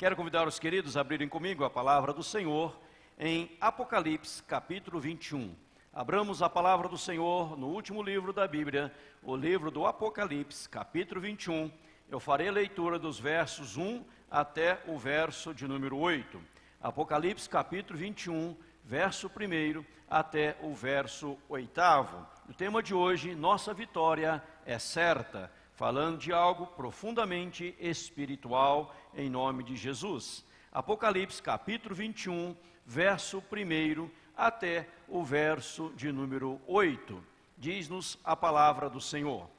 Quero convidar os queridos a abrirem comigo a palavra do Senhor em Apocalipse, capítulo 21. Abramos a palavra do Senhor no último livro da Bíblia, o livro do Apocalipse, capítulo 21. Eu farei a leitura dos versos 1 até o verso de número 8. Apocalipse, capítulo 21, verso 1 até o verso 8. O tema de hoje, nossa vitória é certa, falando de algo profundamente espiritual em nome de Jesus. Apocalipse, capítulo 21, verso 1 até o verso de número 8. Diz-nos a palavra do Senhor.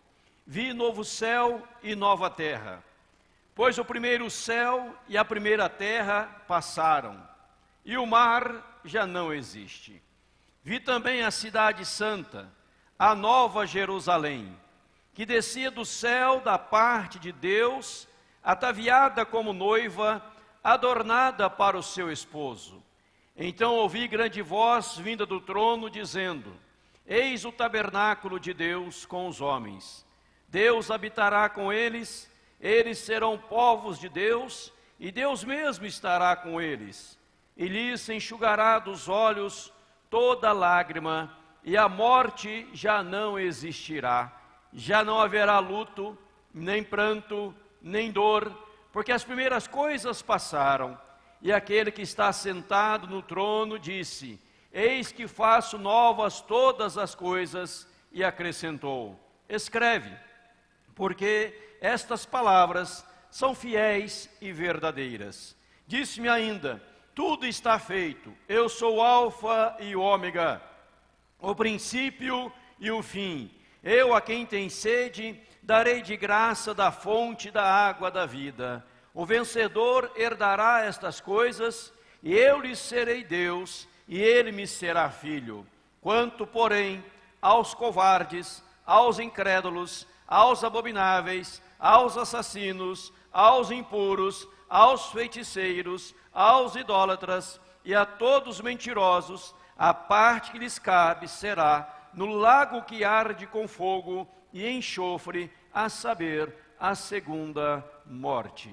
Vi novo céu e nova terra, pois o primeiro céu e a primeira terra passaram, e o mar já não existe. Vi também a cidade santa, a nova Jerusalém, que descia do céu da parte de Deus, ataviada como noiva, adornada para o seu esposo. Então ouvi grande voz vinda do trono, dizendo: Eis o tabernáculo de Deus com os homens. Deus habitará com eles, eles serão povos de Deus, e Deus mesmo estará com eles. E lhes enxugará dos olhos toda lágrima, e a morte já não existirá. Já não haverá luto, nem pranto, nem dor, porque as primeiras coisas passaram. E aquele que está sentado no trono disse: Eis que faço novas todas as coisas, e acrescentou: Escreve, porque estas palavras são fiéis e verdadeiras. Disse-me ainda: Tudo está feito, eu sou o Alfa e o Ômega, o princípio e o fim. Eu, a quem tem sede, darei de graça da fonte da água da vida. O vencedor herdará estas coisas, e eu lhe serei Deus, e ele me será filho. Quanto, porém, aos covardes, aos incrédulos, aos abomináveis, aos assassinos, aos impuros, aos feiticeiros, aos idólatras e a todos mentirosos, a parte que lhes cabe será no lago que arde com fogo e enxofre, a saber, a segunda morte.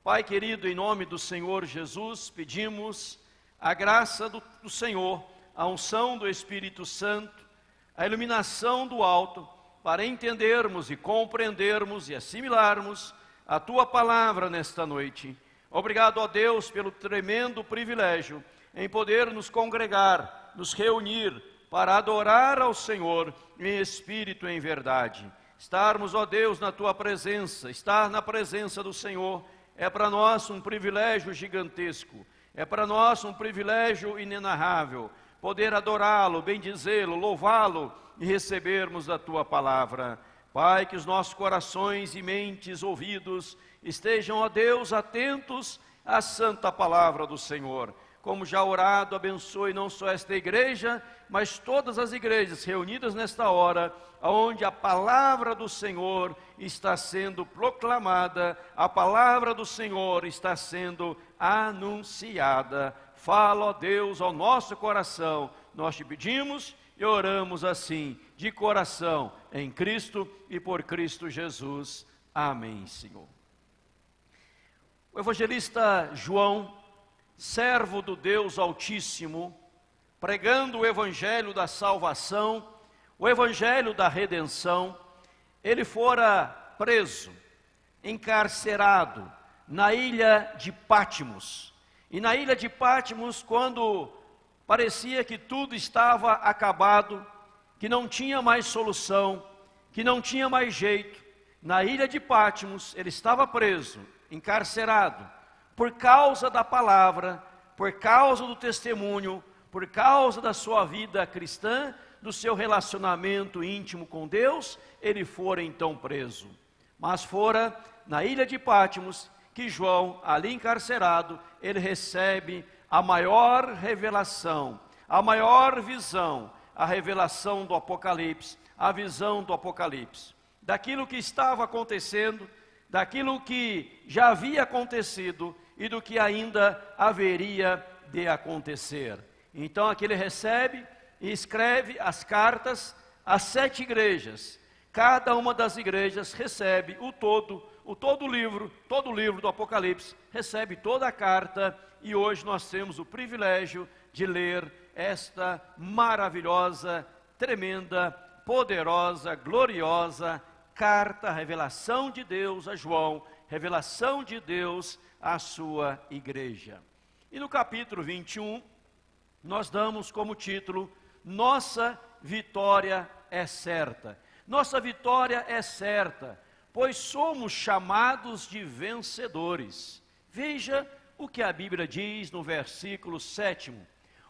Pai querido, em nome do Senhor Jesus, pedimos a graça do Senhor, a unção do Espírito Santo, a iluminação do alto, para entendermos e compreendermos e assimilarmos a Tua palavra nesta noite. Obrigado, ó Deus, pelo tremendo privilégio em poder nos congregar, nos reunir, para adorar ao Senhor em espírito e em verdade. Estarmos, ó Deus, na Tua presença, estar na presença do Senhor, é para nós um privilégio gigantesco, é para nós um privilégio inenarrável, poder adorá-lo, bendizê-lo, louvá-lo e recebermos da Tua palavra. Pai, que os nossos corações e mentes, ouvidos, estejam, ó Deus, atentos à santa palavra do Senhor. Como já orado, abençoe não só esta igreja, mas todas as igrejas reunidas nesta hora, onde a palavra do Senhor está sendo proclamada, a palavra do Senhor está sendo anunciada. Fala, ó Deus, ao nosso coração. Nós te pedimos e oramos assim, de coração, em Cristo e por Cristo Jesus. Amém, Senhor. O evangelista João, servo do Deus Altíssimo, pregando o evangelho da salvação, o evangelho da redenção, ele fora preso, encarcerado na ilha de Patmos. E na ilha de Patmos, quando parecia que tudo estava acabado, que não tinha mais solução, que não tinha mais jeito, na ilha de Patmos ele estava preso, encarcerado, por causa da palavra, por causa do testemunho, por causa da sua vida cristã, do seu relacionamento íntimo com Deus, ele fora então preso. Mas fora na ilha de Patmos que João, ali encarcerado, ele recebe a maior revelação, a maior visão, a revelação do Apocalipse, a visão do Apocalipse, daquilo que estava acontecendo, daquilo que já havia acontecido e do que ainda haveria de acontecer. Então aqui ele recebe e escreve as cartas às 7 igrejas. Cada uma das igrejas recebe o todo todo o livro do Apocalipse, recebe toda a carta, e hoje nós temos o privilégio de ler esta maravilhosa, tremenda, poderosa, gloriosa carta, revelação de Deus a João, revelação de Deus à sua igreja. E no capítulo 21, nós damos como título, Nossa vitória é certa. Nossa vitória é certa, pois somos chamados de vencedores. Veja o que a Bíblia diz no versículo 7.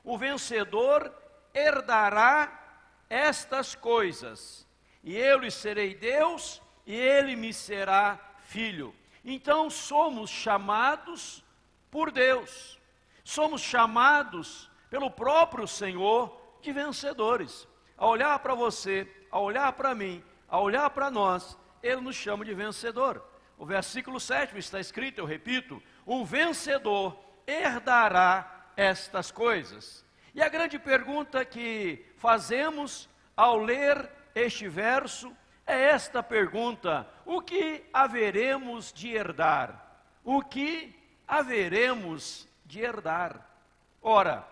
O vencedor herdará estas coisas, e eu lhe serei Deus, e ele me será filho. Então somos chamados por Deus, somos chamados pelo próprio Senhor de vencedores. A olhar para você, a olhar para mim, a olhar para nós, Ele nos chama de vencedor. O versículo 7 está escrito, eu repito, o vencedor herdará estas coisas. E a grande pergunta que fazemos ao ler este verso é esta pergunta: o que haveremos de herdar? O que haveremos de herdar? Ora,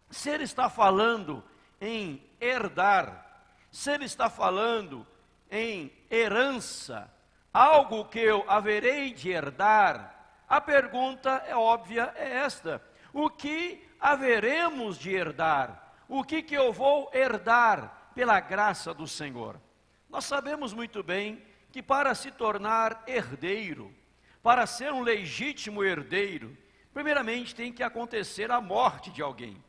se ele está falando em herdar, se ele está falando em herança, algo que eu haverei de herdar, a pergunta é óbvia, é esta: o que haveremos de herdar? O que eu vou herdar pela graça do Senhor? Nós sabemos muito bem que para se tornar herdeiro, para ser um legítimo herdeiro, primeiramente tem que acontecer a morte de alguém.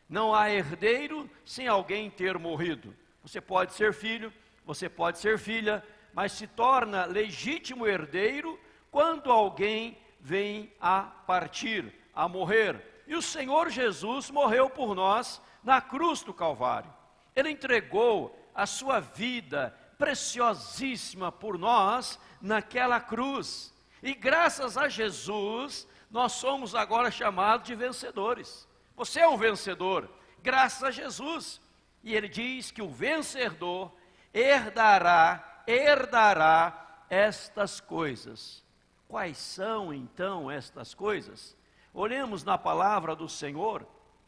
Não há herdeiro sem alguém ter morrido. Você pode ser filho, você pode ser filha, mas se torna legítimo herdeiro quando alguém vem a partir, a morrer. E o Senhor Jesus morreu por nós na cruz do Calvário. Ele entregou a sua vida preciosíssima por nós naquela cruz. E graças a Jesus, nós somos agora chamados de vencedores. Você é um vencedor, graças a Jesus. E ele diz que o vencedor herdará estas coisas. Quais são então estas coisas? Olhemos na palavra do Senhor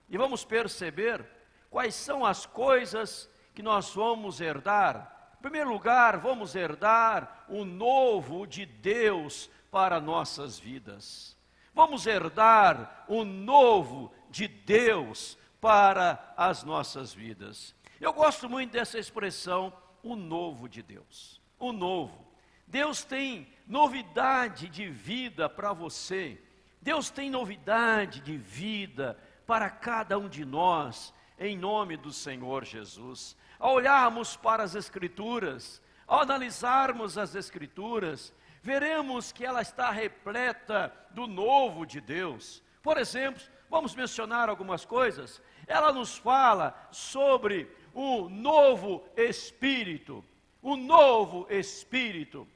e vamos perceber quais são as coisas que nós vamos herdar. Em primeiro lugar, vamos herdar o novo de Deus para nossas vidas. Vamos herdar o novo de Deus para as nossas vidas. Eu gosto muito dessa expressão, o novo de Deus. O novo. Deus tem novidade de vida para você. Deus tem novidade de vida para cada um de nós, em nome do Senhor Jesus. Ao olharmos para as Escrituras, ao analisarmos as Escrituras, veremos que ela está repleta do novo de Deus. Por exemplo, vamos mencionar algumas coisas. Ela nos fala sobre o novo Espírito. O novo Espírito.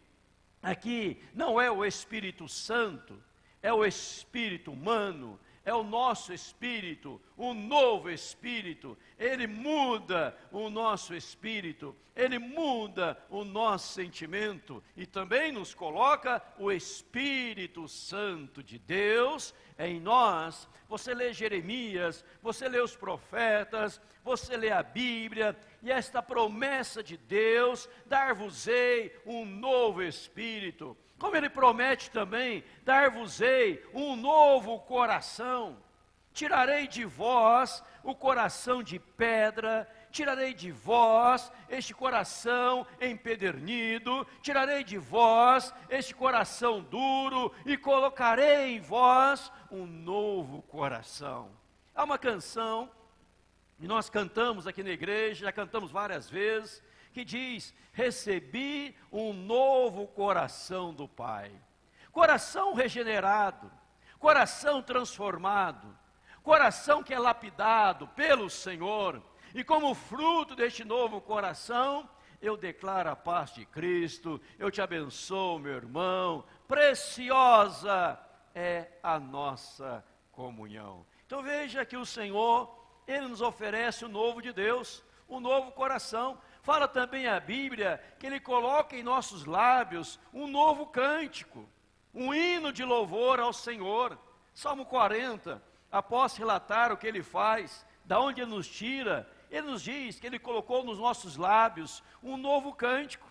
Aqui não é o Espírito Santo, é o Espírito humano, é o nosso espírito, o novo espírito. Ele muda o nosso espírito, ele muda o nosso sentimento e também nos coloca o Espírito Santo de Deus em nós. Você lê Jeremias, você lê os profetas, você lê a Bíblia, e esta promessa de Deus, dar-vos-ei um novo espírito. Como ele promete também, dar-vos-ei um novo coração. Tirarei de vós o coração de pedra, tirarei de vós este coração empedernido, tirarei de vós este coração duro e colocarei em vós um novo coração. Há uma canção, e nós cantamos aqui na igreja, já cantamos várias vezes, que diz: recebi um novo coração do Pai. Coração regenerado, coração transformado, coração que é lapidado pelo Senhor. E como fruto deste novo coração, eu declaro a paz de Cristo, eu te abençoo, meu irmão. Preciosa é a nossa comunhão. Então veja que o Senhor, Ele nos oferece o novo de Deus. um novo coração. Fala também a Bíblia que Ele coloca em nossos lábios um novo cântico, um hino de louvor ao Senhor. Salmo 40, após relatar o que Ele faz, da onde Ele nos tira, Ele nos diz que Ele colocou nos nossos lábios um novo cântico,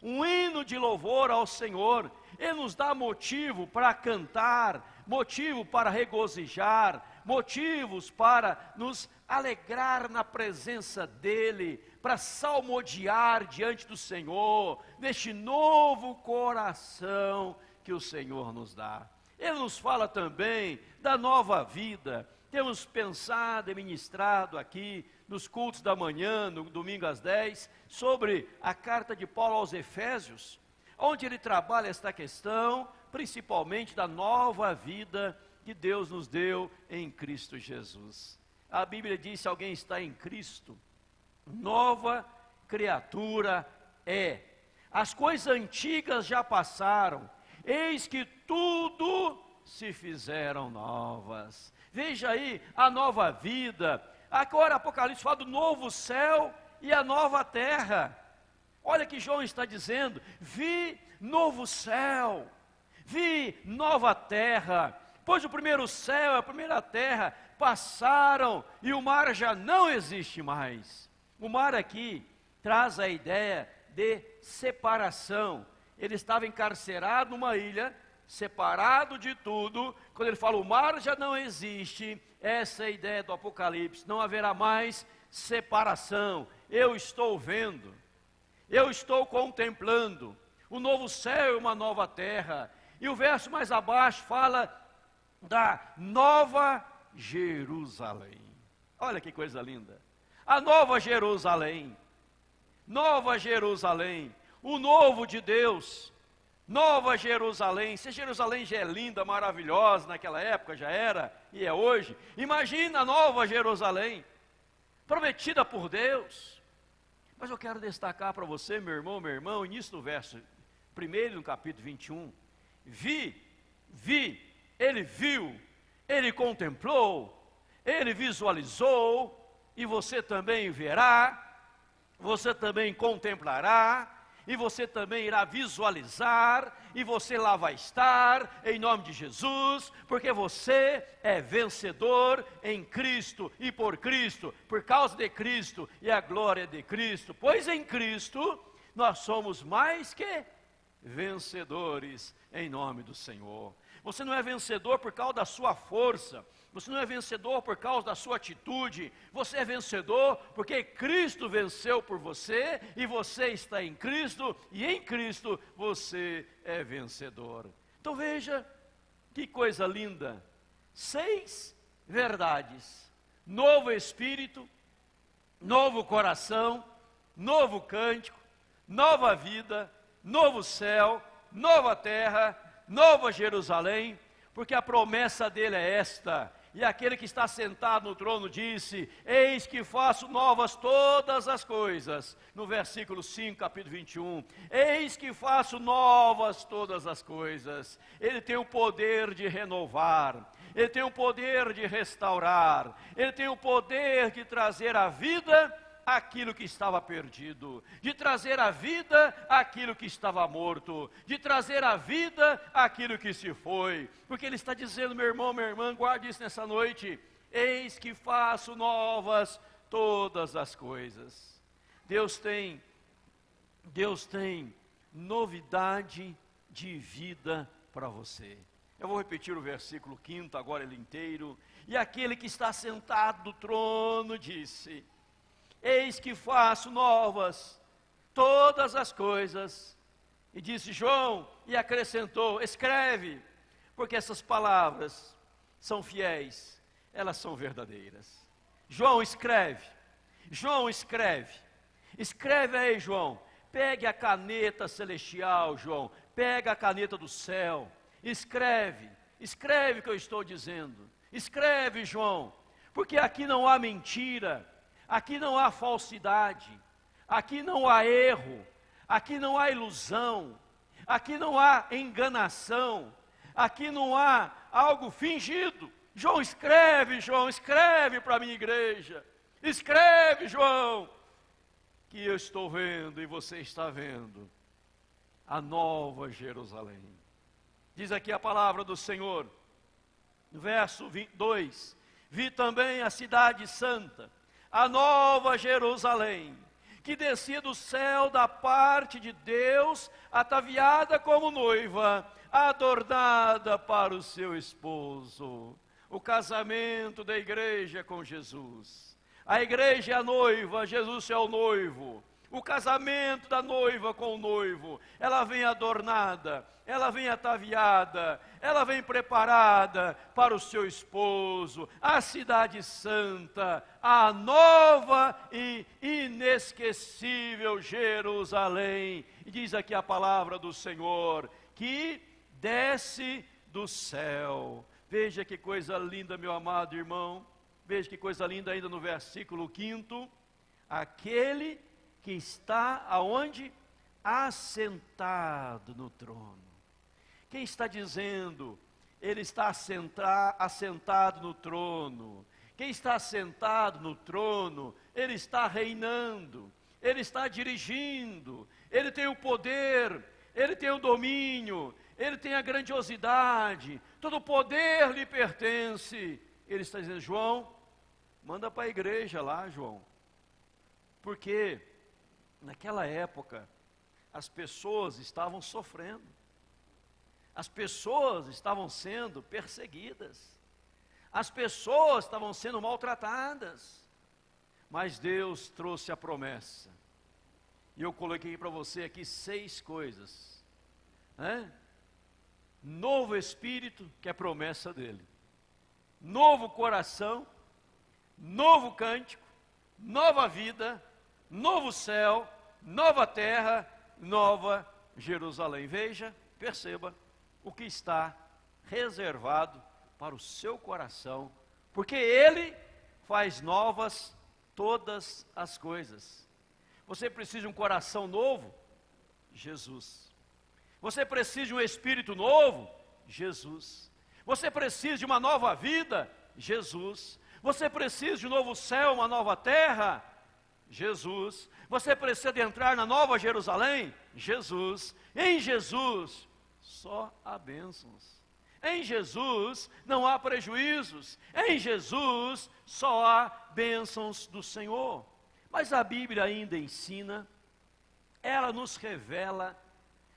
um hino de louvor ao Senhor. Ele nos dá motivo para cantar, motivo para regozijar, motivos para nos alegrar na presença dEle, para salmodiar diante do Senhor, neste novo coração que o Senhor nos dá. Ele nos fala também da nova vida. Temos pensado e ministrado aqui nos cultos da manhã, no domingo às 10, sobre a carta de Paulo aos Efésios, onde ele trabalha esta questão, principalmente da nova vida que Deus nos deu em Cristo Jesus. A Bíblia diz: se alguém está em Cristo, nova criatura é. As coisas antigas já passaram, eis que tudo se fizeram novas. Veja aí a nova vida. Agora Apocalipse fala do novo céu e a nova terra. Olha que João está dizendo: vi novo céu, vi nova terra, pois o primeiro céu e a primeira terra passaram e o mar já não existe mais. O mar aqui traz a ideia de separação. Ele estava encarcerado numa ilha, separado de tudo. Quando ele fala o mar já não existe, essa é a ideia do Apocalipse. Não haverá mais separação. Eu estou vendo, eu estou contemplando o novo céu e uma nova terra. E o verso mais abaixo fala da nova Jerusalém. Olha que coisa linda. A nova Jerusalém. Nova Jerusalém. O novo de Deus. Nova Jerusalém. Se Jerusalém já é linda, maravilhosa, naquela época já era, e é hoje. Imagina a nova Jerusalém, prometida por Deus. Mas eu quero destacar para você, meu irmão, minha irmã, início do verso 1, no capítulo 21. Ele viu, ele contemplou, ele visualizou, e você também verá, você também contemplará, e você também irá visualizar, e você lá vai estar, em nome de Jesus, porque você é vencedor em Cristo, e por Cristo, por causa de Cristo, e a glória de Cristo, pois em Cristo, nós somos mais que vencedores, em nome do Senhor. Você não é vencedor por causa da sua força, você não é vencedor por causa da sua atitude, você é vencedor porque Cristo venceu por você, e você está em Cristo, e em Cristo você é vencedor. Então veja, que coisa linda, 6 verdades, novo espírito, novo coração, novo cântico, nova vida, novo céu, nova terra, nova Jerusalém, porque a promessa dele é esta: e aquele que está sentado no trono disse: eis que faço novas todas as coisas. No versículo 5, capítulo 21, eis que faço novas todas as coisas. Ele tem o poder de renovar, ele tem o poder de restaurar, ele tem o poder de trazer à vida aquilo que estava perdido, de trazer à vida aquilo que estava morto, de trazer à vida aquilo que se foi, porque ele está dizendo, meu irmão, minha irmã, guarde isso nessa noite: eis que faço novas todas as coisas. Deus tem novidade de vida para você. Eu vou repetir o versículo 5, agora ele inteiro. E aquele que está sentado no trono disse: eis que faço novas todas as coisas. E disse João, e acrescentou: escreve, porque essas palavras são fiéis, elas são verdadeiras. João, escreve. João, escreve. Escreve aí, João. Pegue a caneta celestial, João. Pega a caneta do céu. Escreve. Escreve o que eu estou dizendo. Escreve, João. Porque aqui não há mentira. Aqui não há falsidade, aqui não há erro, aqui não há ilusão, aqui não há enganação, aqui não há algo fingido. João, escreve para a minha igreja, escreve, João, que eu estou vendo e você está vendo a nova Jerusalém. Diz aqui a palavra do Senhor, no verso 2: vi também a cidade santa, a nova Jerusalém, que descia do céu da parte de Deus, ataviada como noiva, adornada para o seu esposo. O casamento da igreja com Jesus. A igreja é a noiva, Jesus é o noivo. O casamento da noiva com o noivo, ela vem adornada, ela vem ataviada, ela vem preparada para o seu esposo, a cidade santa, a nova e inesquecível Jerusalém. E diz aqui a palavra do Senhor, que desce do céu. Veja que coisa linda, meu amado irmão. Veja que coisa linda ainda no versículo 5. Aquele que está aonde? Assentado no trono. Quem está dizendo? Ele está assentado no trono. Quem está assentado no trono, ele está reinando, ele está dirigindo, ele tem o poder, ele tem o domínio, ele tem a grandiosidade, todo o poder lhe pertence. Ele está dizendo: João, manda para a igreja lá, João. Porque naquela época as pessoas estavam sofrendo, as pessoas estavam sendo perseguidas, as pessoas estavam sendo maltratadas, mas Deus trouxe a promessa. E eu coloquei para você aqui 6 coisas, né? Novo espírito, que é promessa dele, novo coração, novo cântico, nova vida, novo céu, nova terra, nova Jerusalém. Veja, perceba o que está reservado para o seu coração, porque ele faz novas todas as coisas. Você precisa de um coração novo? Jesus. Você precisa de um espírito novo? Jesus. Você precisa de uma nova vida? Jesus. Você precisa de um novo céu, uma nova terra? Jesus. Você precisa de entrar na nova Jerusalém? Jesus. Em Jesus só há bênçãos. Em Jesus não há prejuízos. Em Jesus só há bênçãos do Senhor. Mas a Bíblia ainda ensina, ela nos revela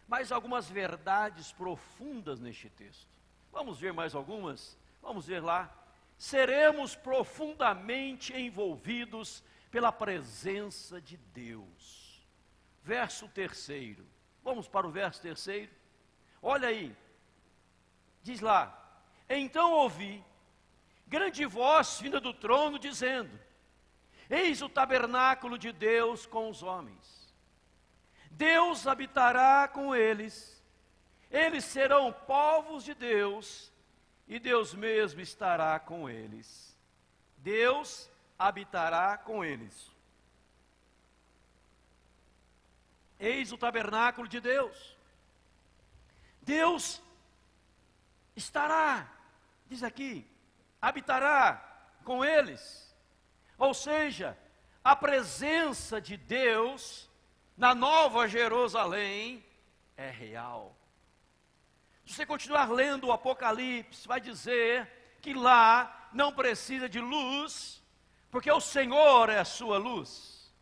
mais algumas verdades profundas neste texto. Vamos ver mais algumas? Vamos ver lá. Seremos profundamente envolvidos pela presença de Deus. Verso 3. Vamos para o verso 3. Olha aí. Diz lá: então ouvi grande voz vinda do trono dizendo: eis o tabernáculo de Deus com os homens. Deus habitará com eles. Eles serão povos de Deus, e Deus mesmo estará com eles. Deus habitará com eles. Eis o tabernáculo de Deus. Deus estará, diz aqui, habitará com eles. Ou seja, a presença de Deus na nova Jerusalém é real. Se você continuar lendo o Apocalipse, vai dizer que lá não precisa de luz, porque o Senhor é a sua luz.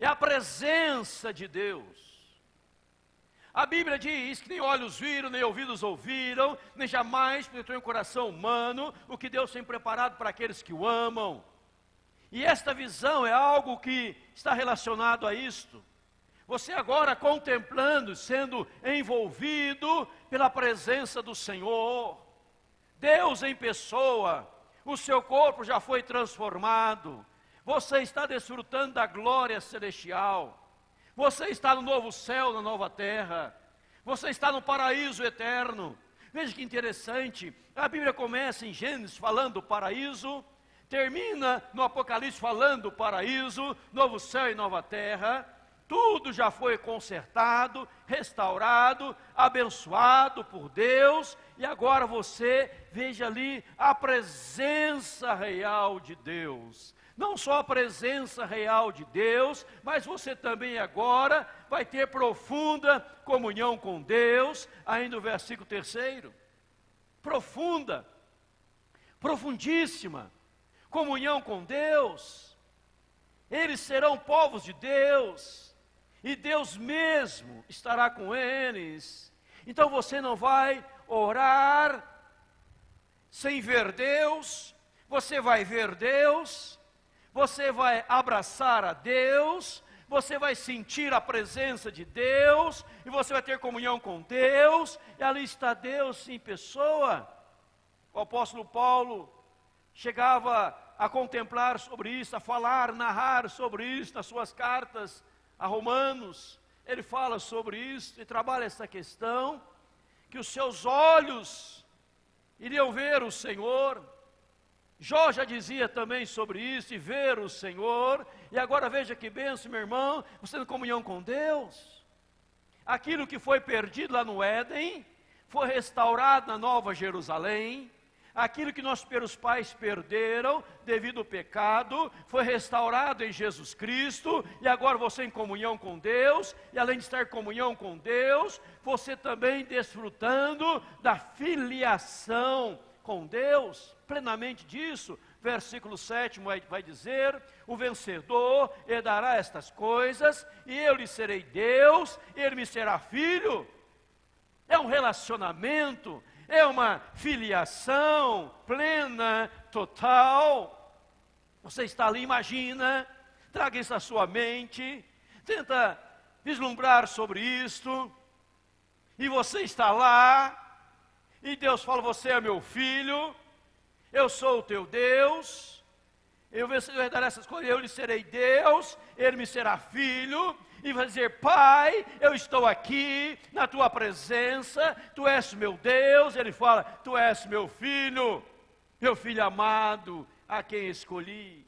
É a presença de Deus. A Bíblia diz que nem olhos viram, nem ouvidos ouviram, nem jamais penetrou em coração humano o que Deus tem preparado para aqueles que o amam. E esta visão é algo que está relacionado a isto. Você agora contemplando, sendo envolvido pela presença do Senhor, Deus em pessoa, o seu corpo já foi transformado, você está desfrutando da glória celestial, você está no novo céu, na nova terra, você está no paraíso eterno. Veja que interessante, a Bíblia começa em Gênesis falando do paraíso, termina no Apocalipse falando do paraíso, novo céu e nova terra. tudo já foi consertado, restaurado, abençoado por Deus, e agora você veja ali a presença real de Deus. Não só a presença real de Deus, mas você também agora vai ter profunda comunhão com Deus, ainda o versículo 3. Profunda, profundíssima comunhão com Deus. Eles serão povos de Deus, e Deus mesmo estará com eles. Então você não vai orar sem ver Deus, você vai ver Deus, você vai abraçar a Deus, você vai sentir a presença de Deus, e você vai ter comunhão com Deus, e ali está Deus em pessoa. O apóstolo Paulo chegava a contemplar sobre isso, a falar, narrar sobre isso nas suas cartas a Romanos. Ele fala sobre isso e trabalha essa questão, que os seus olhos iriam ver o Senhor. Jó já dizia também sobre isso, e ver o Senhor. E agora veja que bênção, meu irmão, você em comunhão com Deus. Aquilo que foi perdido lá no Éden, foi restaurado na Nova Jerusalém. Aquilo que nossos primeiros pais perderam devido ao pecado, foi restaurado em Jesus Cristo, e agora você em comunhão com Deus, e além de estar em comunhão com Deus, você também desfrutando da filiação com Deus, plenamente disso. Versículo 7 vai dizer: o vencedor herdará estas coisas, e eu lhe serei Deus, ele me será filho. É um relacionamento, é uma filiação plena, total. Você está ali, imagina, traga isso à sua mente, tenta vislumbrar sobre isto, e você está lá, e Deus fala: você é meu filho, eu sou o teu Deus, eu darei essas coisas, eu lhe serei Deus, ele me será filho, e vai dizer: Pai, eu estou aqui na tua presença, tu és meu Deus. Ele fala: tu és meu filho amado, a quem escolhi,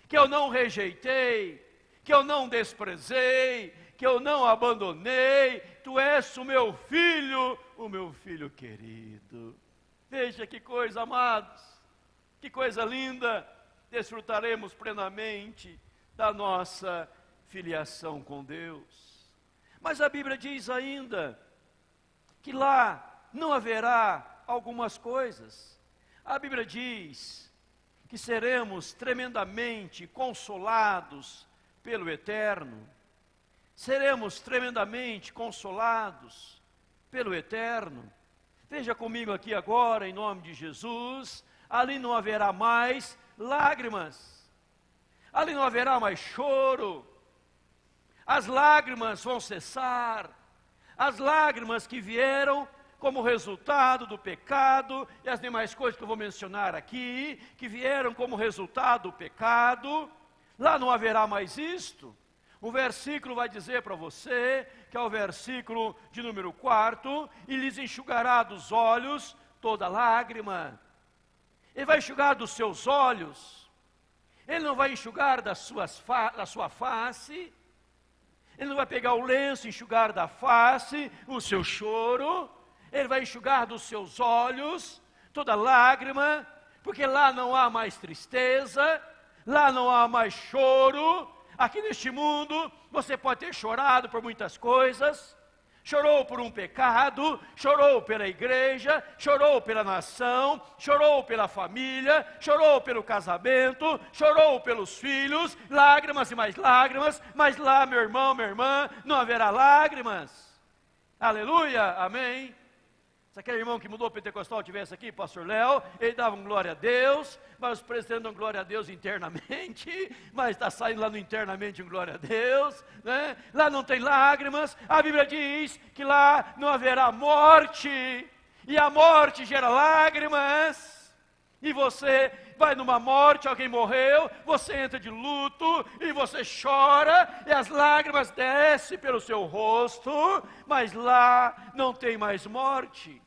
que eu não rejeitei, que eu não desprezei, que eu não abandonei. Tu és o meu filho querido. Veja que coisa, amados, que coisa linda. Desfrutaremos plenamente da nossa filiação com Deus. Mas a Bíblia diz ainda que lá não haverá algumas coisas. A Bíblia diz que seremos tremendamente consolados pelo Eterno. Seremos tremendamente consolados pelo Eterno. Veja comigo aqui agora, em nome de Jesus. Ali não haverá mais lágrimas, ali não haverá mais choro. As lágrimas vão cessar, as lágrimas que vieram como resultado do pecado, e as demais coisas que eu vou mencionar aqui, que vieram como resultado do pecado, lá não haverá mais isto. O versículo vai dizer para você, que é o versículo de número 4, e lhes enxugará dos olhos toda lágrima. Ele vai enxugar dos seus olhos, ele não vai enxugar da sua face, ele não vai pegar o lenço e enxugar da face o seu choro, ele vai enxugar dos seus olhos toda lágrima, porque lá não há mais tristeza, lá não há mais choro. Aqui neste mundo você pode ter chorado por muitas coisas, chorou por um pecado, chorou pela igreja, chorou pela nação, chorou pela família, chorou pelo casamento, chorou pelos filhos, lágrimas e mais lágrimas, mas lá, meu irmão, minha irmã, não haverá lágrimas. Aleluia, amém. Se aquele irmão que mudou o pentecostal estivesse aqui, pastor Léo, ele dava um glória a Deus, mas os presidentes dão glória a Deus internamente, mas está saindo lá no internamente um glória a Deus, né? Lá não tem lágrimas. A Bíblia diz que lá não haverá morte, e a morte gera lágrimas, e você vai numa morte, alguém morreu, você entra de luto, e você chora, e as lágrimas descem pelo seu rosto, mas lá não tem mais morte.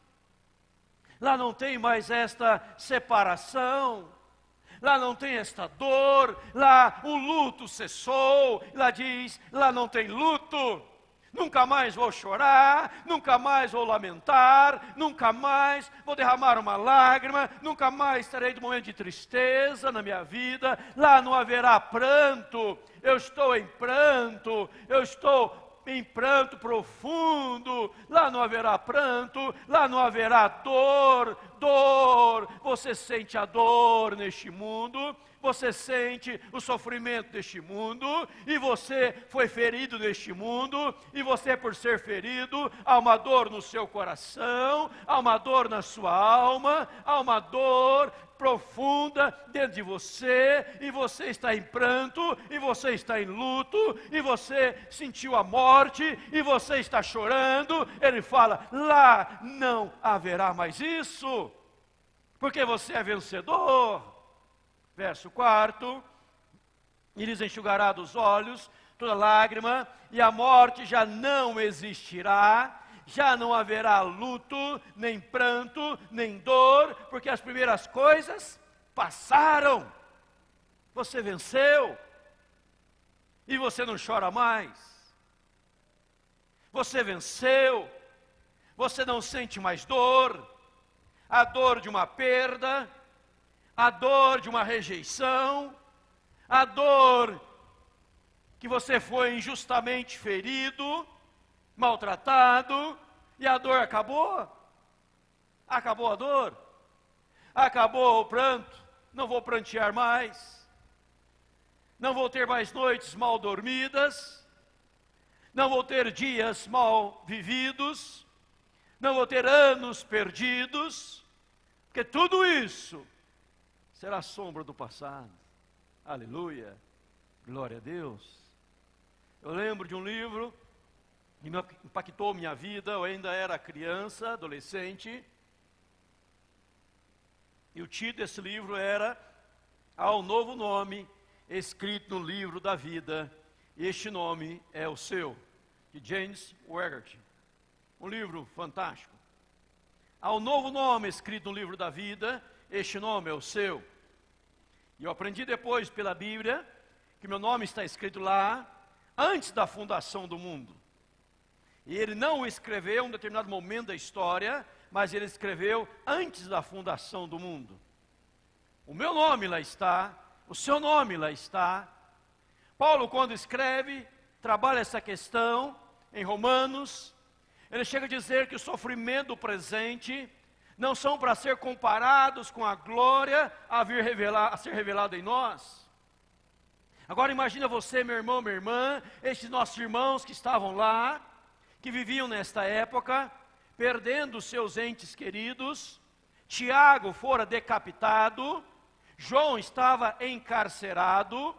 Lá não tem mais esta separação, lá não tem esta dor, lá o luto cessou, lá diz, lá não tem luto. Nunca mais vou chorar, nunca mais vou lamentar, nunca mais vou derramar uma lágrima, nunca mais terei de momento de tristeza na minha vida, lá não haverá pranto, eu estou em pranto, eu estou em pranto profundo, lá não haverá pranto, lá não haverá dor, você sente a dor neste mundo, você sente o sofrimento deste mundo, e você foi ferido neste mundo, e você por ser ferido, há uma dor no seu coração, há uma dor na sua alma, há uma dor profunda dentro de você, e você está em pranto, e você está em luto, e você sentiu a morte, e você está chorando. Ele fala, lá não haverá mais isso, porque você é vencedor. Verso 4, e lhes enxugará dos olhos toda lágrima, e a morte já não existirá, já não haverá luto, nem pranto, nem dor, porque as primeiras coisas passaram. Você venceu, e você não chora mais. Você venceu, você não sente mais dor, a dor de uma perda, a dor de uma rejeição, a dor que você foi injustamente ferido, maltratado, e a dor acabou. Acabou a dor, acabou o pranto, não vou prantear mais, não vou ter mais noites mal dormidas, não vou ter dias mal vividos, não vou ter anos perdidos, porque tudo isso será sombra do passado. Aleluia, glória a Deus. Eu lembro de um livro que impactou minha vida. Eu ainda era criança, adolescente, e o título desse livro era Há um Novo Nome Escrito no Livro da Vida, e este nome é o seu, de James Weigert. Um livro fantástico. Há um novo nome escrito no livro da vida, este nome é o seu. E eu aprendi depois pela Bíblia que meu nome está escrito lá antes da fundação do mundo. E ele não o escreveu em um determinado momento da história, mas ele escreveu antes da fundação do mundo. O meu nome lá está, o seu nome lá está. Paulo, quando escreve, trabalha essa questão em Romanos. Ele chega a dizer que o sofrimento do presente não são para ser comparados com a glória a ser revelada em nós. Agora imagina você, meu irmão, minha irmã, estes nossos irmãos que estavam lá, que viviam nesta época, perdendo seus entes queridos. Tiago fora decapitado, João estava encarcerado,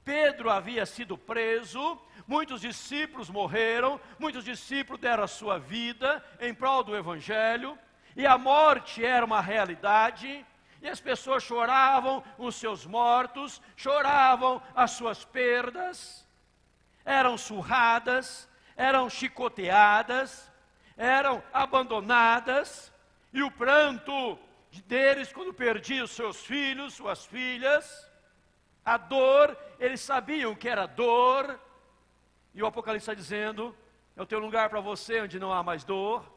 Pedro havia sido preso, muitos discípulos morreram, muitos discípulos deram a sua vida em prol do Evangelho, e a morte era uma realidade, e as pessoas choravam os seus mortos, choravam as suas perdas, eram surradas, eram chicoteadas, eram abandonadas, e o pranto deles quando perdiam seus filhos, suas filhas, a dor, eles sabiam que era dor, e o Apocalipse está dizendo, eu tenho lugar para você onde não há mais dor,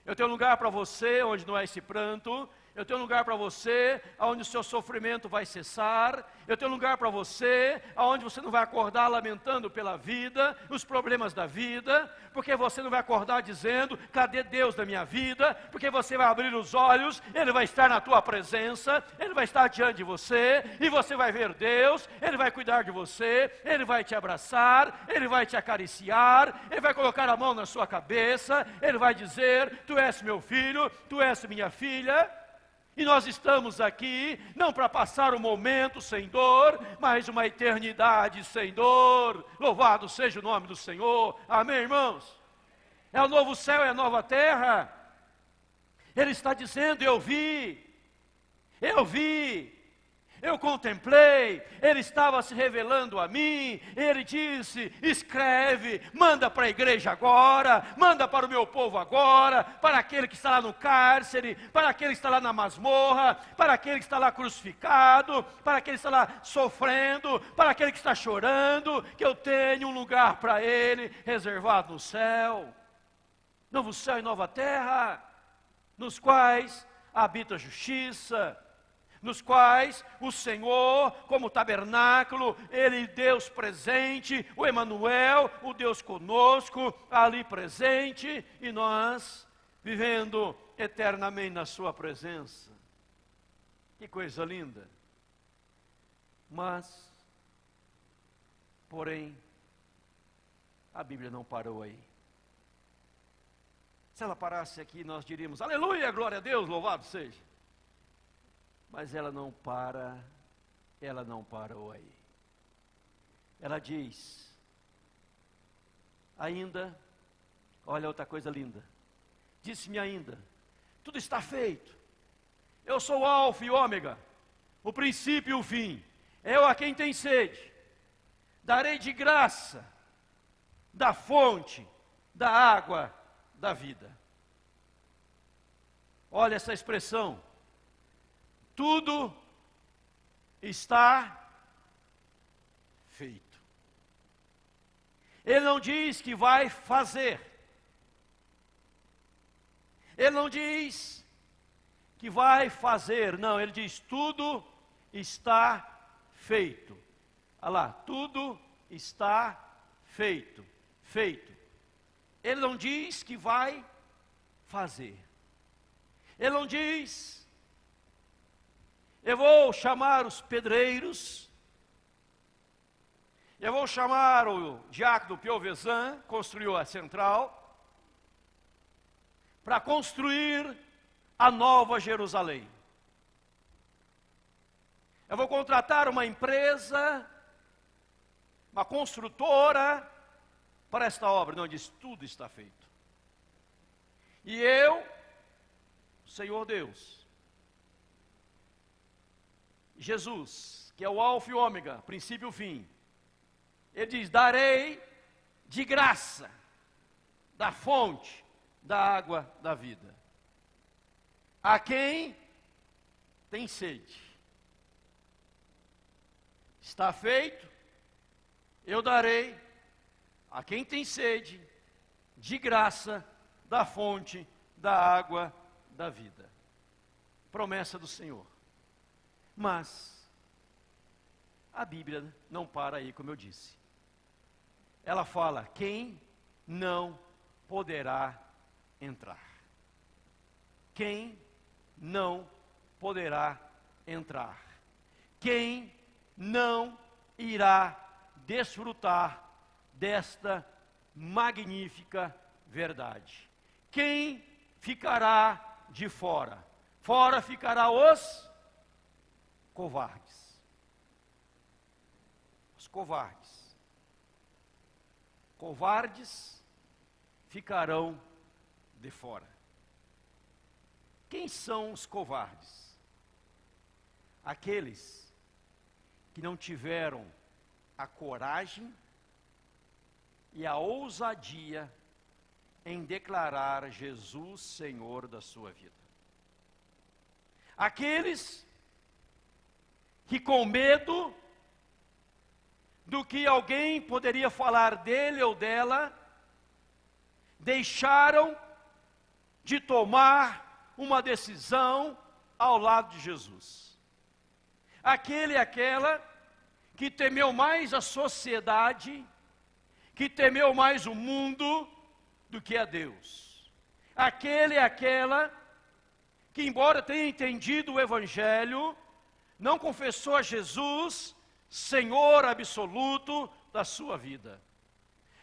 eu tenho lugar para você onde não há esse pranto, eu tenho lugar para você onde o seu sofrimento vai cessar, eu tenho lugar para você onde você não vai acordar lamentando pela vida, os problemas da vida, porque você não vai acordar dizendo, cadê Deus da minha vida? Porque você vai abrir os olhos, Ele vai estar na tua presença, Ele vai estar diante de você, e você vai ver Deus, Ele vai cuidar de você, Ele vai te abraçar, Ele vai te acariciar, Ele vai colocar a mão na sua cabeça, Ele vai dizer, tu és meu filho, tu és minha filha. E nós estamos aqui, não para passar um momento sem dor, mas uma eternidade sem dor. Louvado seja o nome do Senhor. Amém, irmãos? É o novo céu, é a nova terra. Ele está dizendo, eu vi, Eu contemplei, Ele estava se revelando a mim, Ele disse, escreve, manda para a igreja agora, manda para o meu povo agora, para aquele que está lá no cárcere, para aquele que está lá na masmorra, para aquele que está lá crucificado, para aquele que está lá sofrendo, para aquele que está chorando, que eu tenho um lugar para ele reservado no céu. Novo céu e nova terra, nos quais habita a justiça, nos quais o Senhor, como tabernáculo, Ele, Deus presente, o Emanuel, o Deus conosco, ali presente, e nós vivendo eternamente na sua presença. Que coisa linda. Mas, porém, a Bíblia não parou aí. Se ela parasse aqui, nós diríamos, aleluia, glória a Deus, louvado seja. Mas ela não parou aí. Ela diz, ainda, olha outra coisa linda, disse-me ainda, tudo está feito, eu sou o alfa e ômega, o princípio e o fim, eu a quem tem sede, darei de graça, da fonte, da água, da vida. Olha essa expressão, tudo está feito. Ele não diz que vai fazer. Ele não diz que vai fazer. Não, ele diz tudo está feito. Olha lá, tudo está feito. Feito. Ele não diz que vai fazer. Ele não diz, eu vou chamar os pedreiros, eu vou chamar o diácono Piovesan, construiu a central, para construir a nova Jerusalém. Eu vou contratar uma empresa, uma construtora, para esta obra. Não, diz, tudo está feito. E eu, Senhor Deus, Jesus, que é o alfa e o ômega, princípio e o fim, ele diz, darei de graça, da fonte, da água da vida, a quem tem sede. Está feito, eu darei a quem tem sede, de graça, da fonte, da água da vida. Promessa do Senhor. Mas a Bíblia não para aí, como eu disse. Ela fala, quem não poderá entrar. Quem não poderá entrar. Quem não irá desfrutar desta magnífica verdade. Quem ficará de fora? Fora ficará os covardes. Os covardes. Covardes ficarão de fora. Quem são os covardes? Aqueles que não tiveram a coragem e a ousadia em declarar Jesus Senhor da sua vida. Aqueles que com medo do que alguém poderia falar dele ou dela, deixaram de tomar uma decisão ao lado de Jesus. Aquele e aquela que temeu mais a sociedade, que temeu mais o mundo do que a Deus. Aquele e aquela que, embora tenha entendido o Evangelho, não confessou a Jesus Senhor absoluto da sua vida.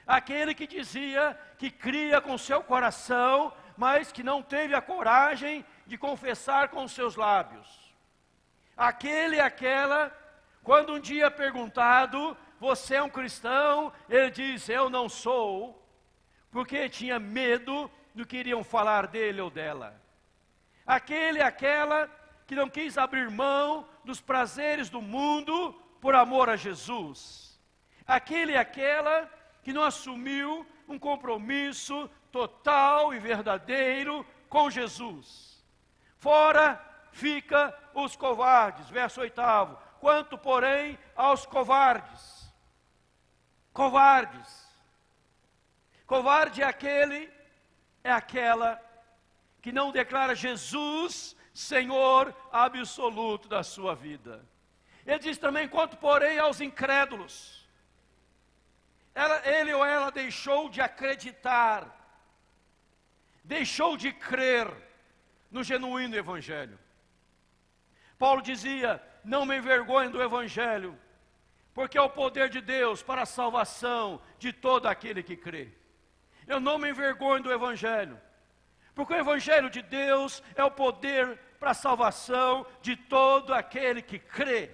Aquele que dizia que cria com seu coração, mas que não teve a coragem de confessar com seus lábios. Aquele e aquela, quando um dia perguntado, você é um cristão? Ele diz, eu não sou, porque tinha medo do que iriam falar dele ou dela. Aquele e aquela que não quis abrir mão dos prazeres do mundo por amor a Jesus. Aquele e aquela que não assumiu um compromisso total e verdadeiro com Jesus. Fora fica os covardes, verso 8. Quanto, porém, aos covardes. Covardes. Covarde é aquela que não declara Jesus Senhor absoluto da sua vida. Ele diz também, quanto, porém, aos incrédulos. Ele ou ela deixou de acreditar, deixou de crer no genuíno Evangelho. Paulo dizia, não me envergonhe do Evangelho, porque é o poder de Deus para a salvação de todo aquele que crê. Eu não me envergonho do Evangelho, porque o Evangelho de Deus é o poder para a salvação de todo aquele que crê.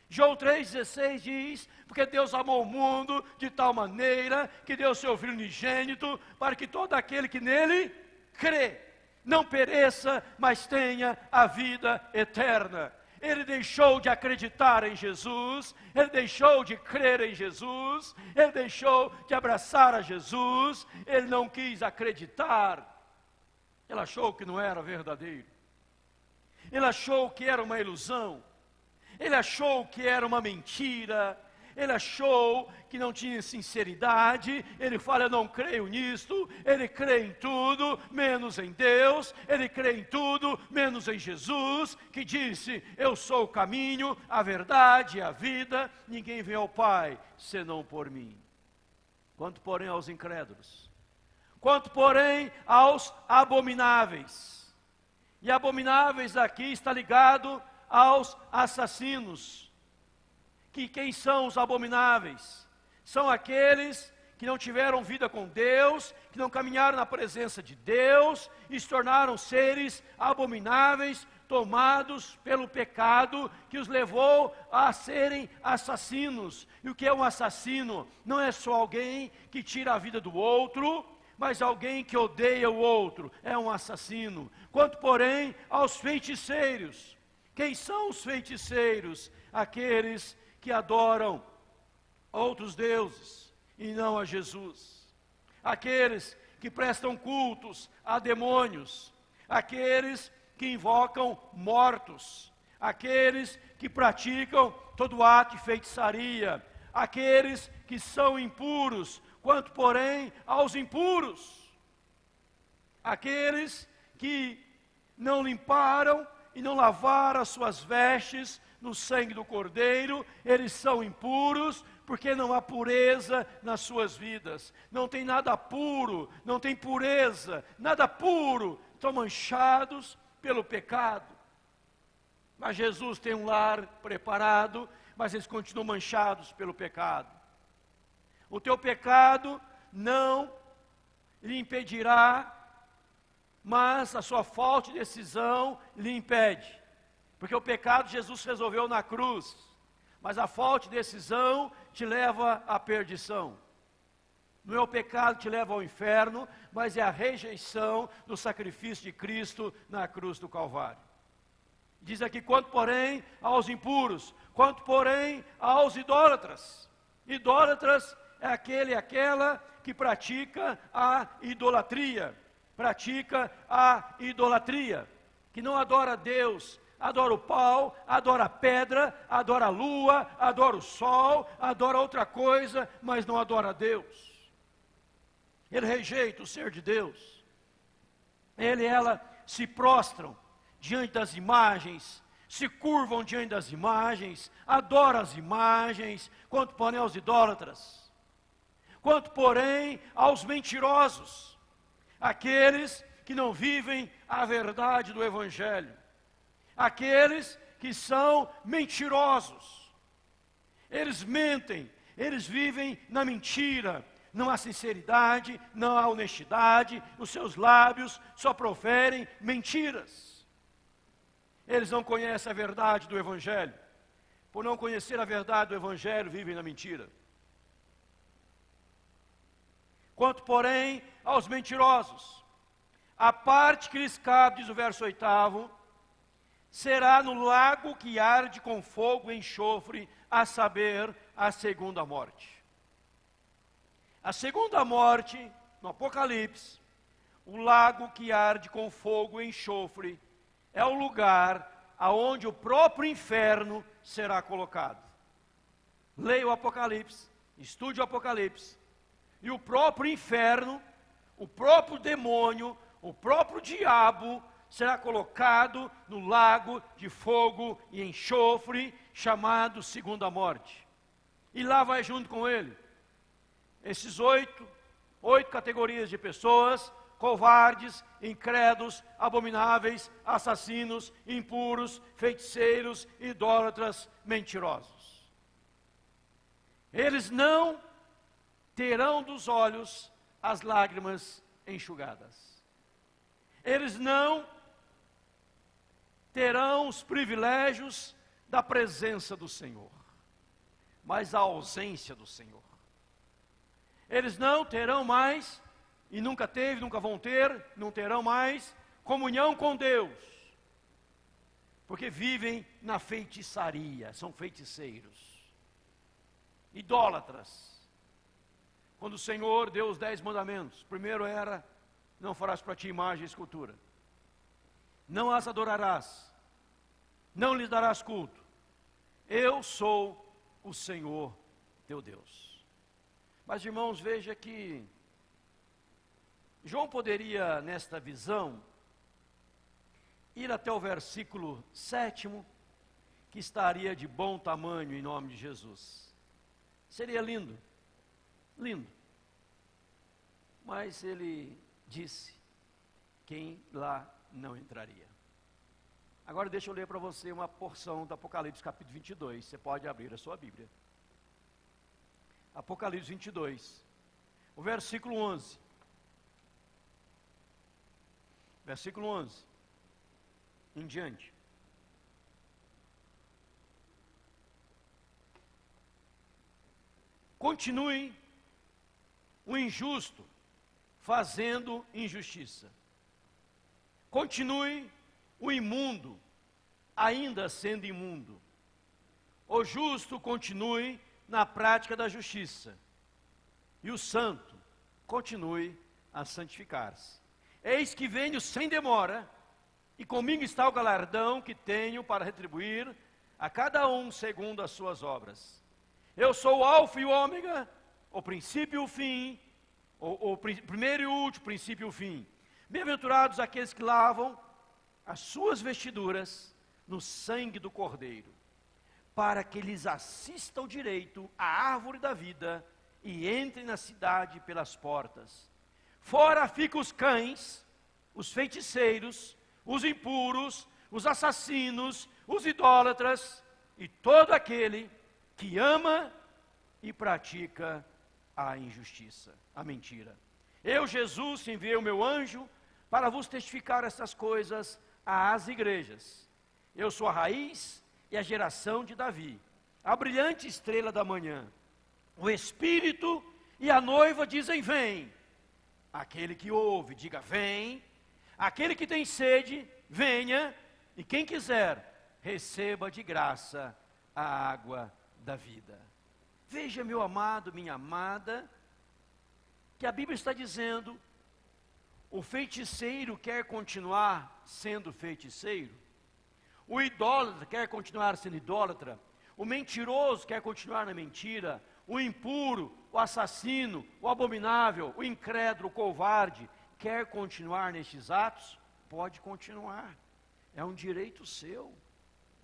João 3,16 diz, porque Deus amou o mundo de tal maneira, que deu o seu Filho unigênito, para que todo aquele que nele crê, não pereça, mas tenha a vida eterna. Ele deixou de acreditar em Jesus, ele deixou de crer em Jesus, ele deixou de abraçar a Jesus, ele não quis acreditar, ele achou que não era verdadeiro, ele achou que era uma ilusão, ele achou que era uma mentira, ele achou que não tinha sinceridade. Ele fala, eu não creio nisto. Ele crê em tudo, menos em Deus. Ele crê em tudo, menos em Jesus, que disse, eu sou o caminho, a verdade e a vida. Ninguém vem ao Pai, senão por mim. Quanto, porém, aos incrédulos. Quanto, porém, aos abomináveis. E abomináveis aqui está ligado aos assassinos. Que quem são os abomináveis? São aqueles que não tiveram vida com Deus, que não caminharam na presença de Deus, e se tornaram seres abomináveis, tomados pelo pecado, que os levou a serem assassinos. E o que é um assassino? Não é só alguém que tira a vida do outro, mas alguém que odeia o outro, é um assassino. Quanto, porém, aos feiticeiros. Quem são os feiticeiros? Aqueles que adoram outros deuses e não a Jesus. Aqueles que prestam cultos a demônios. Aqueles que invocam mortos. Aqueles que praticam todo ato de feitiçaria. Aqueles que são impuros. Quanto, porém, aos impuros. Aqueles que não limparam e não lavaram as suas vestes no sangue do Cordeiro, eles são impuros, porque não há pureza nas suas vidas. Não tem nada puro, não tem pureza, nada puro. Estão manchados pelo pecado. Mas Jesus tem um lar preparado, mas eles continuam manchados pelo pecado. O teu pecado não lhe impedirá, mas a sua falta de decisão lhe impede. Porque o pecado Jesus resolveu na cruz, mas a falta de decisão te leva à perdição. Não é o pecado que te leva ao inferno, mas é a rejeição do sacrifício de Cristo na cruz do Calvário. Diz aqui, quanto, porém, aos impuros, quanto, porém, aos idólatras. Idólatras é aquele e aquela que pratica a idolatria. Pratica a idolatria, que não adora a Deus, adora o pau, adora a pedra, adora a lua, adora o sol, adora outra coisa, mas não adora a Deus. Ele rejeita o ser de Deus. Ele e ela se prostram diante das imagens, se curvam diante das imagens, adoram as imagens. Quanto, porém, aos idólatras. Quanto, porém, aos mentirosos, aqueles que não vivem a verdade do Evangelho. Aqueles que são mentirosos, eles mentem, eles vivem na mentira, não há sinceridade, não há honestidade, os seus lábios só proferem mentiras. Eles não conhecem a verdade do Evangelho, por não conhecer a verdade do Evangelho, vivem na mentira. Quanto, porém, aos mentirosos, a parte que lhes cabe, diz o verso 8, será no lago que arde com fogo e enxofre, a saber, a segunda morte. A segunda morte, no Apocalipse, o lago que arde com fogo e enxofre, é o lugar aonde o próprio inferno será colocado. Leia o Apocalipse, estude o Apocalipse, e o próprio inferno, o próprio demônio, o próprio diabo será colocado no lago de fogo e enxofre, chamado segunda morte. E lá vai junto com ele esses oito categorias de pessoas: covardes, incrédulos, abomináveis, assassinos, impuros, feiticeiros, idólatras, mentirosos. Eles não terão dos olhos as lágrimas enxugadas. Eles não terão os privilégios da presença do Senhor, mas a ausência do Senhor. Eles não terão mais, e nunca teve, nunca vão ter, não terão mais comunhão com Deus, porque vivem na feitiçaria, são feiticeiros, idólatras. Quando o Senhor deu os 10 mandamentos, primeiro era: não farás para ti imagem e escultura, não as adorarás, não lhes darás culto, eu sou o Senhor teu Deus. Mas, irmãos, veja que João poderia, nesta visão, ir até o versículo 7, que estaria de bom tamanho em nome de Jesus. Seria lindo, lindo. Mas ele disse: quem lá não entraria. Agora deixa eu ler para você uma porção do Apocalipse capítulo 22, você pode abrir a sua Bíblia. Apocalipse 22, o versículo 11. Versículo 11 em diante. Continue o injusto fazendo injustiça. Continue o imundo ainda sendo imundo. O justo continue na prática da justiça, e o santo continue a santificar-se. Eis que venho sem demora, e comigo está o galardão que tenho para retribuir a cada um segundo as suas obras. Eu sou o alfa e o ômega, o princípio e o fim, o primeiro e o último, princípio e o fim. Bem-aventurados aqueles que lavam as suas vestiduras no sangue do Cordeiro, para que lhes assista o direito à árvore da vida e entrem na cidade pelas portas. Fora ficam os cães, os feiticeiros, os impuros, os assassinos, os idólatras e todo aquele que ama e pratica a injustiça, a mentira. Eu, Jesus, enviei o meu anjo para vos testificar essas coisas às igrejas. Eu sou a raiz e a geração de Davi, a brilhante estrela da manhã. O Espírito e a noiva dizem: vem. Aquele que ouve, diga: vem. Aquele que tem sede, venha. E quem quiser, receba de graça a água da vida. Veja, meu amado, minha amada, que a Bíblia está dizendo: o feiticeiro quer continuar sendo feiticeiro, o idólatra quer continuar sendo idólatra, o mentiroso quer continuar na mentira, o impuro, o assassino, o abominável, o incrédulo, o covarde, quer continuar nestes atos? Pode continuar, é um direito seu,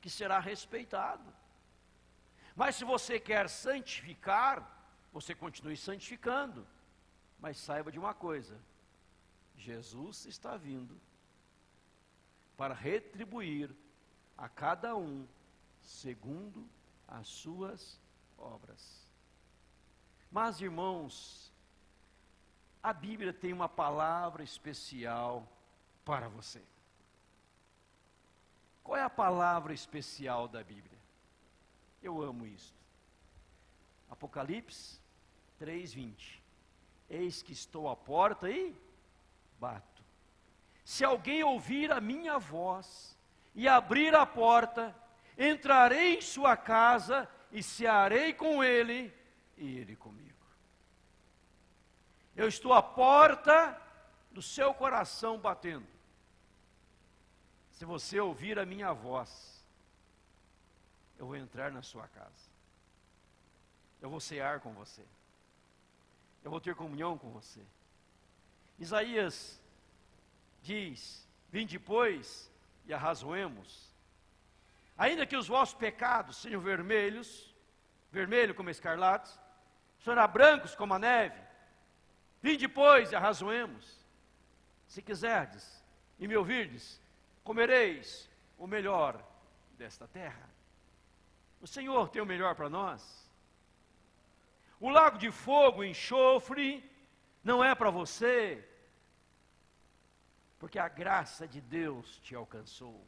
que será respeitado. Mas se você quer santificar, você continue santificando, mas saiba de uma coisa: Jesus está vindo para retribuir a cada um segundo as suas obras. Mas, irmãos, a Bíblia tem uma palavra especial para você. Qual é a palavra especial da Bíblia? Eu amo isto. Apocalipse 3:20. Eis que estou à porta e bato. Se alguém ouvir a minha voz e abrir a porta, entrarei em sua casa e cearei com ele e ele comigo. Eu estou à porta do seu coração batendo. Se você ouvir a minha voz, eu vou entrar na sua casa. Eu vou cear com você. Eu vou ter comunhão com você. Isaías diz: vinde pois e arrazoemos. Ainda que os vossos pecados sejam vermelhos, vermelho como escarlates, serão brancos como a neve. Vinde pois e arrazoemos. Se quiserdes e me ouvirdes, comereis o melhor desta terra. O Senhor tem o melhor para nós. O lago de fogo e enxofre não é para você, porque a graça de Deus te alcançou.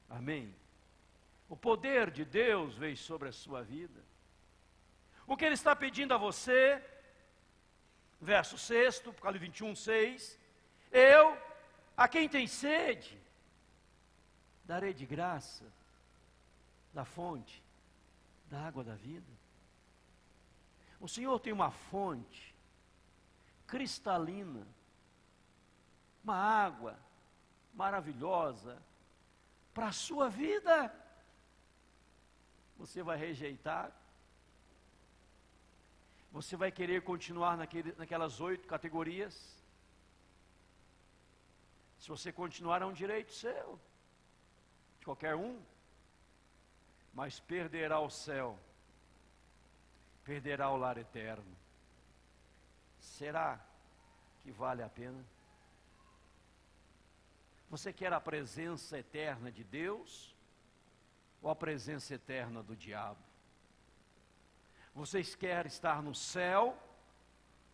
Amém? O poder de Deus veio sobre a sua vida. O que Ele está pedindo a você, verso 6, Apocalipse 21, 6, eu, a quem tem sede, darei de graça da fonte da água da vida. O Senhor tem uma fonte cristalina, uma água maravilhosa para a sua vida. Você vai rejeitar? Você vai querer continuar naquelas 8 categorias? Se você continuar, é um direito seu, de qualquer um, mas perderá o céu, perderá o lar eterno. Será que vale a pena? Você quer a presença eterna de Deus ou a presença eterna do diabo? Vocês querem estar no céu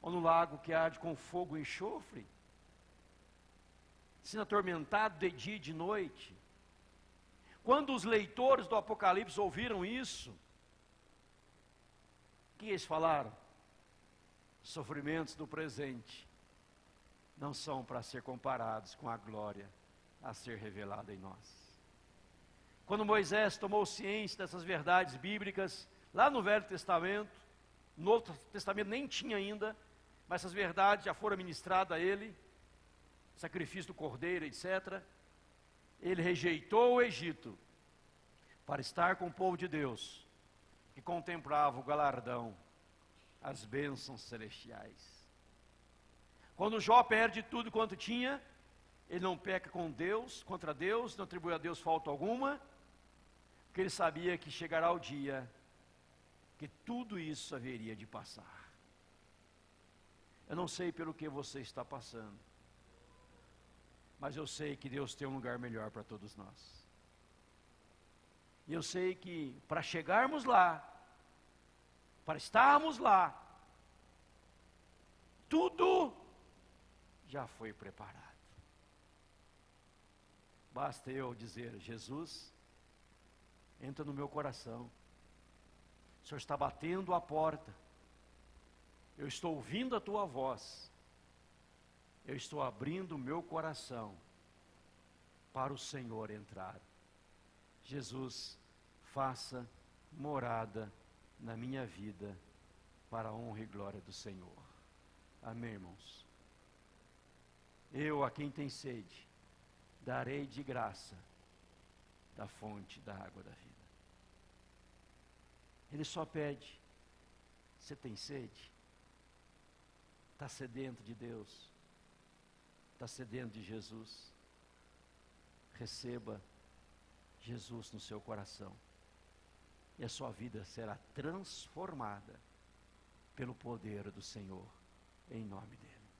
ou no lago que arde com fogo e enxofre, sendo atormentado de dia e de noite? Quando os leitores do Apocalipse ouviram isso, o que eles falaram? Sofrimentos do presente não são para ser comparados com a glória a ser revelada em nós. Quando Moisés tomou ciência dessas verdades bíblicas, lá no Velho Testamento, no Novo Testamento nem tinha ainda, mas essas verdades já foram ministradas a ele, sacrifício do cordeiro, etc. Ele rejeitou o Egito para estar com o povo de Deus, que contemplava o galardão, as bênçãos celestiais. Quando Jó perde tudo quanto tinha, ele não peca com Deus, contra Deus, não atribui a Deus falta alguma, porque ele sabia que chegará o dia que tudo isso haveria de passar. Eu não sei pelo que você está passando, mas eu sei que Deus tem um lugar melhor para todos nós. E eu sei que para chegarmos lá, para estarmos lá, tudo já foi preparado. Basta eu dizer: Jesus, entra no meu coração. O Senhor está batendo a porta. Eu estou ouvindo a tua voz. Eu estou abrindo o meu coração para o Senhor entrar. Jesus, faça morada na minha vida, para a honra e glória do Senhor. Amém, irmãos? Eu, a quem tem sede, darei de graça da fonte da água da vida. Ele só pede: você tem sede? Está sedento de Deus? Está sedento de Jesus? Receba Jesus no seu coração, e a sua vida será transformada pelo poder do Senhor, em nome dEle.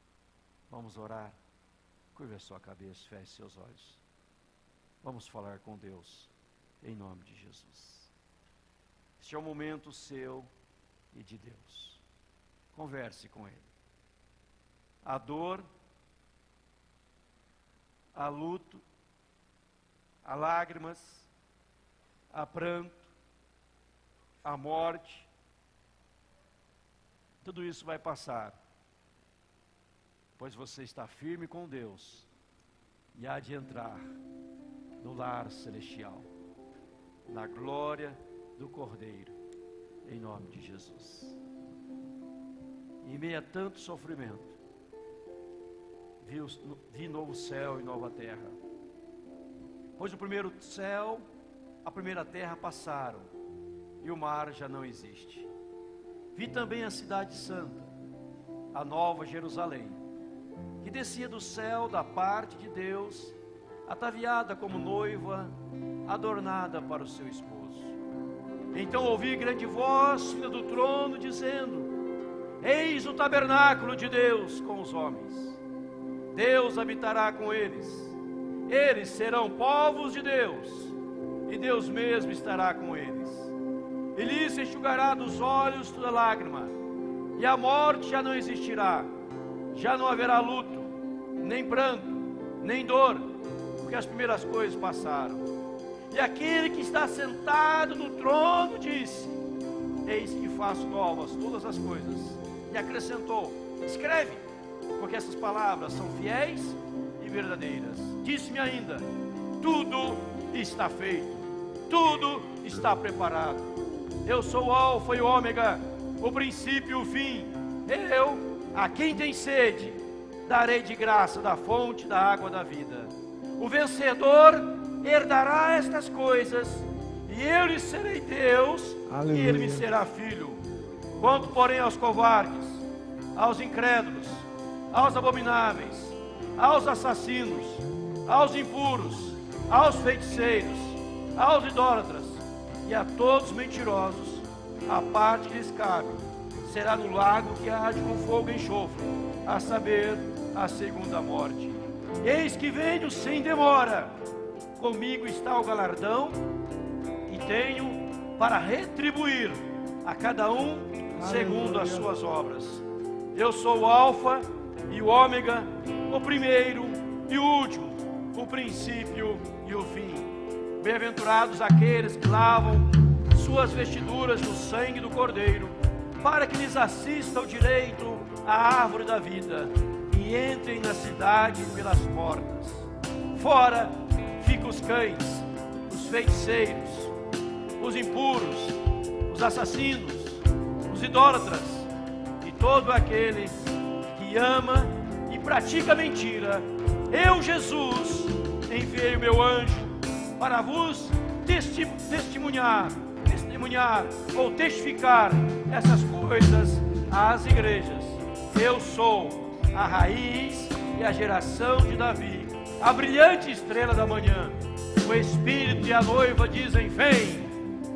Vamos orar? Curva a sua cabeça, feche seus olhos. Vamos falar com Deus, em nome de Jesus. Este é o momento seu e de Deus. Converse com Ele. Há dor, há luto, há lágrimas, há pranto, há morte. Tudo isso vai passar, pois você está firme com Deus e há de entrar no lar celestial, na glória do Cordeiro, em nome de Jesus. Em meio a tanto sofrimento, vi novo céu e nova terra, pois o primeiro céu, a primeira terra passaram, e o mar já não existe. Vi também a cidade santa, a nova Jerusalém, que descia do céu da parte de Deus, ataviada como noiva, adornada para o seu esposo. Então ouvi grande voz vinda do trono, dizendo: Eis o tabernáculo de Deus com os homens. Deus habitará com eles. Eles serão povos de Deus, e Deus mesmo estará com eles. E lhes enxugará dos olhos toda lágrima, e a morte já não existirá. Já não haverá luto, nem pranto, nem dor, porque as primeiras coisas passaram. E aquele que está sentado no trono disse: Eis que faço novas todas as coisas. E acrescentou: Escreve, porque essas palavras são fiéis e verdadeiras. Disse-me ainda: Tudo está feito, tudo está preparado. Eu sou o Alfa e o Ômega, o princípio e o fim. Eu, a quem tem sede, darei de graça da fonte da água da vida. O vencedor herdará estas coisas, e eu lhe serei Deus, Aleluia. e ele me será filho. Quanto, porém, aos covardes, aos incrédulos, aos abomináveis, aos assassinos, aos impuros, aos feiticeiros, aos idólatras e a todos mentirosos, a parte que lhes cabe será no lago que arde com fogo e enxofre, a saber, a segunda morte. Eis que venho sem demora, comigo está o galardão, e tenho para retribuir a cada um segundo as suas obras. Eu sou o Alfa e o Ômega, o primeiro e o último, o princípio e o fim. Bem-aventurados aqueles que lavam suas vestiduras no sangue do Cordeiro, para que lhes assista o direito à árvore da vida, e entrem na cidade pelas portas. Fora ficam os cães, os feiticeiros, os impuros, os assassinos, os idólatras, e todo aquele que ama e pratica mentira. Eu, Jesus, enviei o meu anjo para vos testemunhar ou testificar essas coisas às igrejas. Eu sou a raiz e a geração de Davi, a brilhante estrela da manhã. O Espírito e a noiva dizem: vem.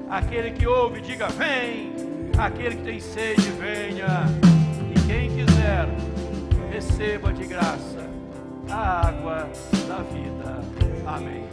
Aquele que ouve, diga: vem. Aquele que tem sede, venha. E quem quiser, receba de graça a água da vida. Amém.